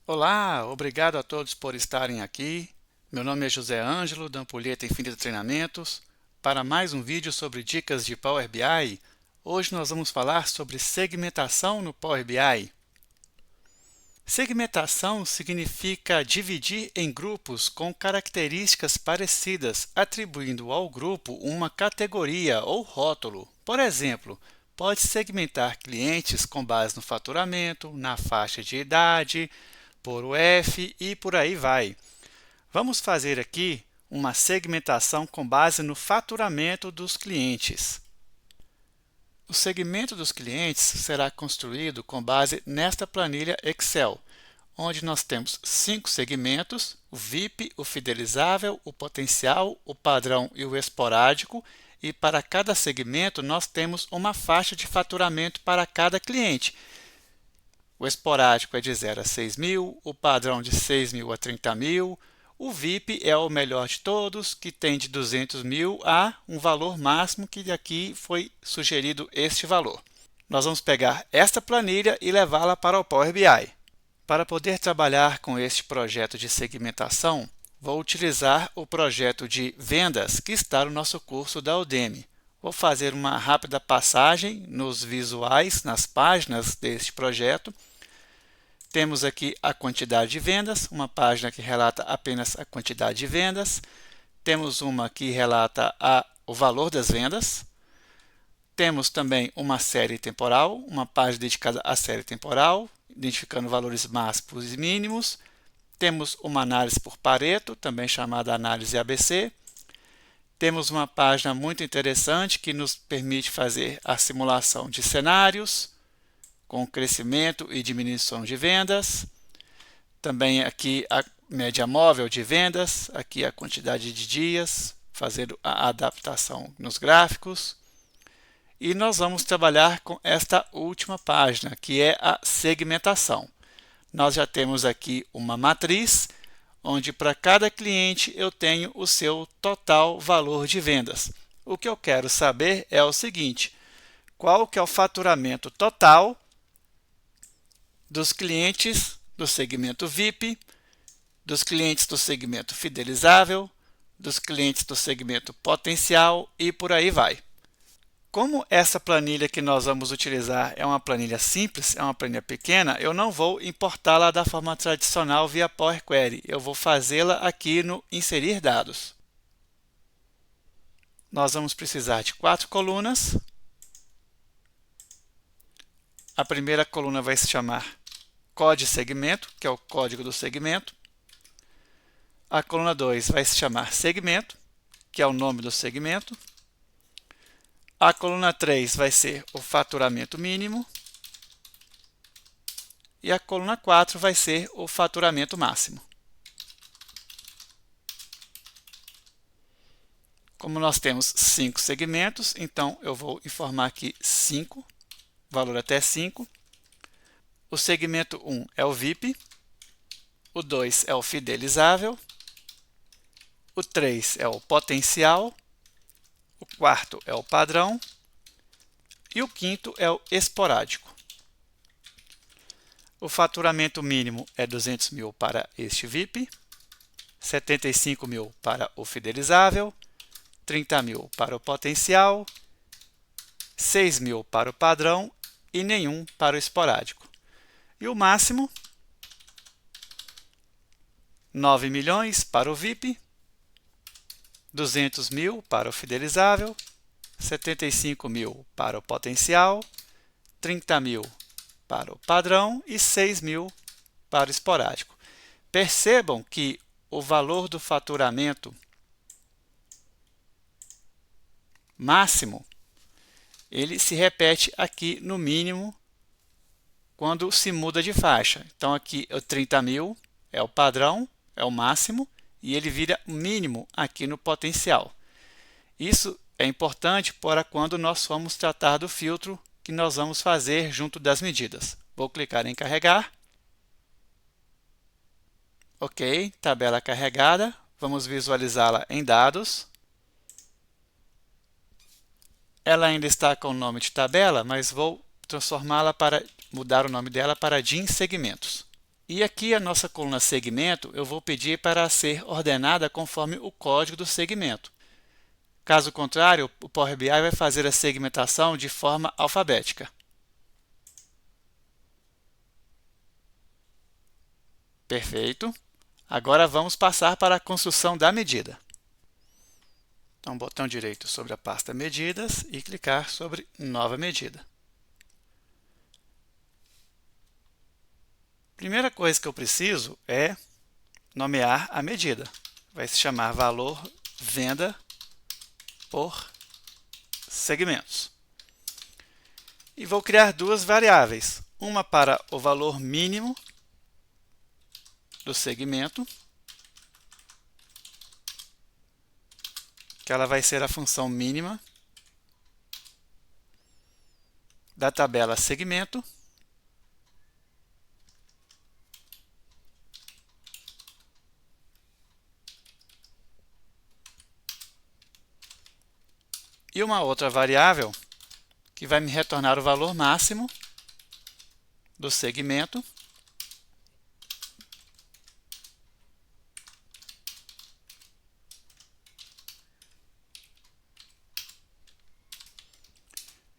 Olá, obrigado a todos por estarem aqui. Meu nome é José Ângelo, da Ampulheta Infinita Treinamentos. Para mais um vídeo sobre dicas de Power BI, hoje nós vamos falar sobre segmentação no Power BI. Segmentação significa dividir em grupos com características parecidas, atribuindo ao grupo uma categoria ou rótulo. Por exemplo, pode segmentar clientes com base no faturamento, na faixa de idade, por UF e por aí vai. Vamos fazer aqui uma segmentação com base no faturamento dos clientes. O segmento dos clientes será construído com base nesta planilha Excel, onde nós temos 5 segmentos: o VIP, o fidelizável, o potencial, o padrão e o esporádico, e para cada segmento nós temos uma faixa de faturamento para cada cliente. O esporádico é de 0 a 6 mil, o padrão de 6 mil a 30 mil, o VIP é o melhor de todos, que tem de 200 mil a um valor máximo, que aqui foi sugerido este valor. Nós vamos pegar esta planilha e levá-la para o Power BI. Para poder trabalhar com este projeto de segmentação, vou utilizar o projeto de vendas que está no nosso curso da Udemy. Vou fazer uma rápida passagem nos visuais, nas páginas deste projeto. Temos aqui a quantidade de vendas, uma página que relata apenas a quantidade de vendas. Temos uma que relata o valor das vendas. Temos também uma série temporal, uma página dedicada à série temporal, identificando valores máximos e mínimos. Temos uma análise por Pareto, também chamada análise ABC. Temos uma página muito interessante que nos permite fazer a simulação de cenários, com crescimento e diminuição de vendas. Também aqui a média móvel de vendas, aqui a quantidade de dias, fazendo a adaptação nos gráficos. E nós vamos trabalhar com esta última página, que é a segmentação. Nós já temos aqui uma matriz, onde para cada cliente eu tenho o seu total valor de vendas. O que eu quero saber é o seguinte: qual que é o faturamento total dos clientes do segmento VIP, dos clientes do segmento fidelizável, dos clientes do segmento potencial e por aí vai. Como essa planilha que nós vamos utilizar é uma planilha simples, é uma planilha pequena, eu não vou importá-la da forma tradicional via Power Query. Eu vou fazê-la aqui no Inserir Dados. Nós vamos precisar de 4 colunas. A primeira coluna vai se chamar código segmento, que é o código do segmento. A coluna 2 vai se chamar segmento, que é o nome do segmento. A coluna 3 vai ser o faturamento mínimo. E a coluna 4 vai ser o faturamento máximo. Como nós temos 5 segmentos, então eu vou informar aqui 5, valor até 5. O segmento 1 é o VIP, o 2 é o fidelizável, o 3 é o potencial, o quarto é o padrão e o quinto é o esporádico. O faturamento mínimo é 200 mil para este VIP, 75 mil para o fidelizável, 30 mil para o potencial, 6 mil para o padrão e nenhum para o esporádico. E o máximo, 9 milhões para o VIP, 200 mil para o fidelizável, 75 mil para o potencial, 30 mil para o padrão e 6 mil para o esporádico. Percebam que o valor do faturamento máximo, ele se repete aqui no mínimo quando se muda de faixa. Então aqui o 30 mil é o padrão, é o máximo, e ele vira mínimo aqui no potencial. Isso é importante para quando nós formos tratar do filtro que nós vamos fazer junto das medidas. Vou clicar em carregar. Ok, tabela carregada. Vamos visualizá-la em dados. Ela ainda está com o nome de tabela, mas vou transformá-la para mudar o nome dela para DIN Segmentos. E aqui a nossa coluna segmento, eu vou pedir para ser ordenada conforme o código do segmento. Caso contrário, o Power BI vai fazer a segmentação de forma alfabética. Perfeito. Agora vamos passar para a construção da medida. Então, botão direito sobre a pasta Medidas e clicar sobre Nova Medida. Primeira coisa que eu preciso é nomear a medida. Vai se chamar valor venda por segmentos. E vou criar duas variáveis, uma para o valor mínimo do segmento, que ela vai ser a função mínima da tabela segmento, e uma outra variável que vai me retornar o valor máximo do segmento,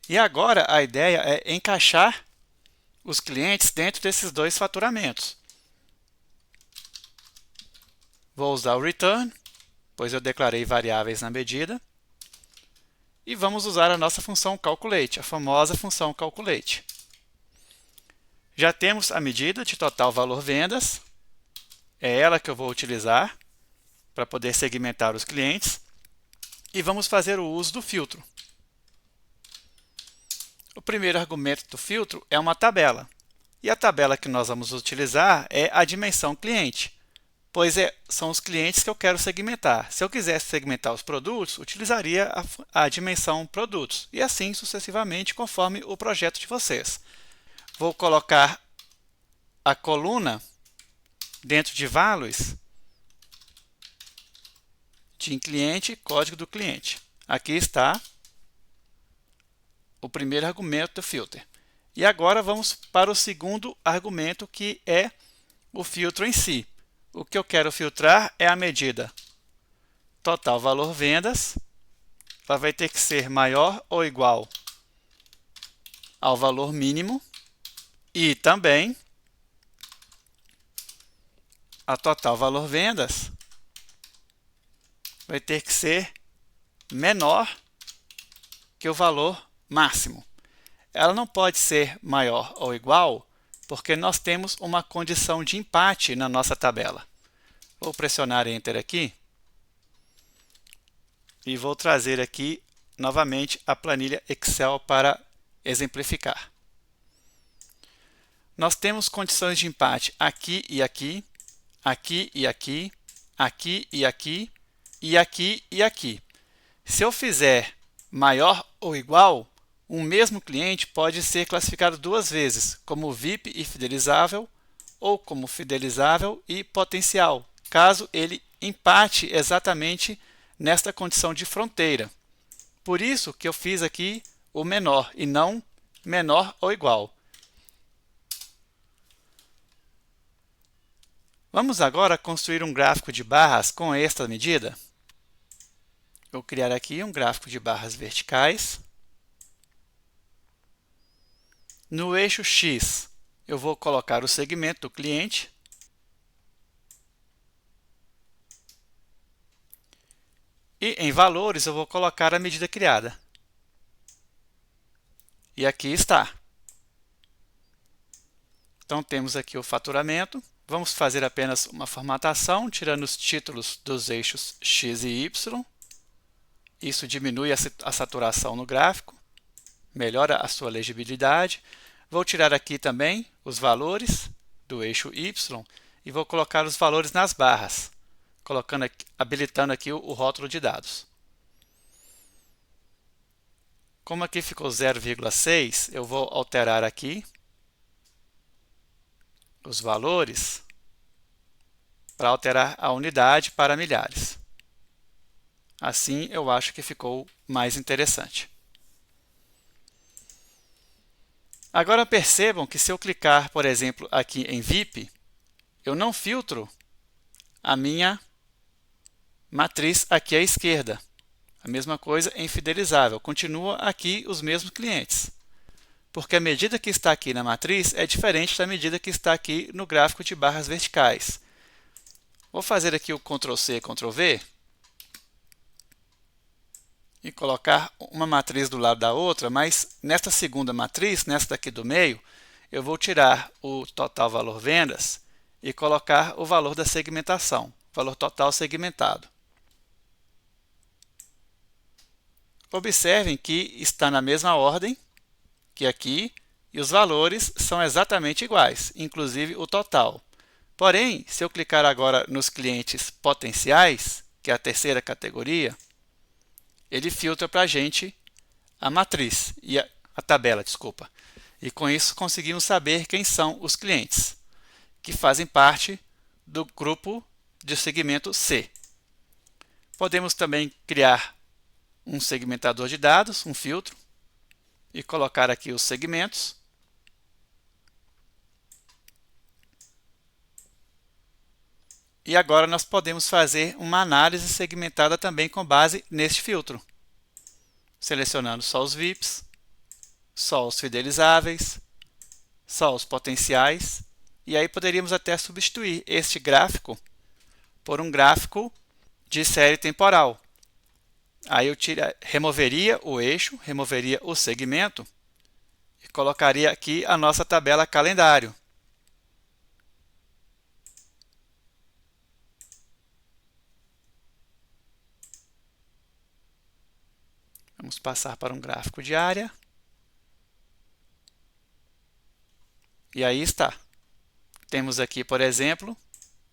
e agora a ideia é encaixar os clientes dentro desses dois faturamentos. Vou usar o return, pois eu declarei variáveis na medida. E vamos usar a nossa função calculate, a famosa função calculate. Já temos a medida de total valor vendas. É ela que eu vou utilizar para poder segmentar os clientes. E vamos fazer o uso do filtro. O primeiro argumento do filtro é uma tabela. E a tabela que nós vamos utilizar é a dimensão cliente, pois são os clientes que eu quero segmentar. Se eu quisesse segmentar os produtos, utilizaria a dimensão produtos, e assim sucessivamente, conforme o projeto de vocês. Vou colocar a coluna dentro de values de cliente, código do cliente. Aqui está o primeiro argumento do filter. E agora vamos para o segundo argumento, que é o filtro em si. O que eu quero filtrar é a medida total valor vendas. Ela vai ter que ser maior ou igual ao valor mínimo. E também a total valor vendas vai ter que ser menor que o valor máximo. Ela não pode ser maior ou igual, porque nós temos uma condição de empate na nossa tabela. Vou pressionar Enter aqui e vou trazer aqui novamente a planilha Excel para exemplificar. Nós temos condições de empate aqui e aqui, aqui e aqui, aqui e aqui, e aqui e aqui. Se eu fizer maior ou igual, um mesmo cliente pode ser classificado duas vezes, como VIP e fidelizável, ou como fidelizável e potencial, caso ele empate exatamente nesta condição de fronteira. Por isso que eu fiz aqui o menor e não menor ou igual. Vamos agora construir um gráfico de barras com esta medida. Vou criar aqui um gráfico de barras verticais. No eixo X, eu vou colocar o segmento do cliente. E em valores, eu vou colocar a medida criada. E aqui está. Então, temos aqui o faturamento. Vamos fazer apenas uma formatação, tirando os títulos dos eixos X e Y. Isso diminui a saturação no gráfico, melhora a sua legibilidade. Vou tirar aqui também os valores do eixo Y e vou colocar os valores nas barras, habilitando aqui o rótulo de dados. Como aqui ficou 0,6, eu vou alterar aqui os valores para alterar a unidade para milhares. Assim, eu acho que ficou mais interessante. Agora percebam que se eu clicar, por exemplo, aqui em VIP, eu não filtro a minha matriz aqui à esquerda. A mesma coisa em fidelizável, continua aqui os mesmos clientes. Porque a medida que está aqui na matriz é diferente da medida que está aqui no gráfico de barras verticais. Vou fazer aqui o Ctrl+C, Ctrl+V e colocar uma matriz do lado da outra, mas nesta segunda matriz, nesta daqui do meio, eu vou tirar o total valor vendas e colocar o valor da segmentação, valor total segmentado. Observem que está na mesma ordem que aqui e os valores são exatamente iguais, inclusive o total. Porém, se eu clicar agora nos clientes potenciais, que é a terceira categoria, ele filtra para a gente a matriz, e a tabela, desculpa. E com isso conseguimos saber quem são os clientes, que fazem parte do grupo de segmento C. Podemos também criar um segmentador de dados, um filtro, e colocar aqui os segmentos. E agora nós podemos fazer uma análise segmentada também com base neste filtro. Selecionando só os VIPs, só os fidelizáveis, só os potenciais. E aí poderíamos até substituir este gráfico por um gráfico de série temporal. Aí eu removeria o eixo, removeria o segmento e colocaria aqui a nossa tabela calendário. Vamos passar para um gráfico de área. E aí está. Temos aqui, por exemplo,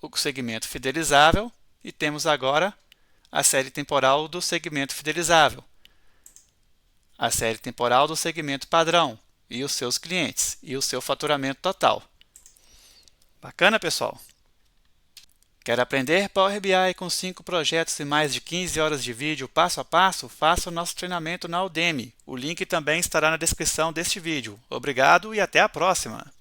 o segmento fidelizável e temos agora a série temporal do segmento fidelizável, a série temporal do segmento padrão e os seus clientes e o seu faturamento total. Bacana, pessoal? Quer aprender Power BI com 5 projetos e mais de 15 horas de vídeo passo a passo? Faça o nosso treinamento na Udemy. O link também estará na descrição deste vídeo. Obrigado e até a próxima!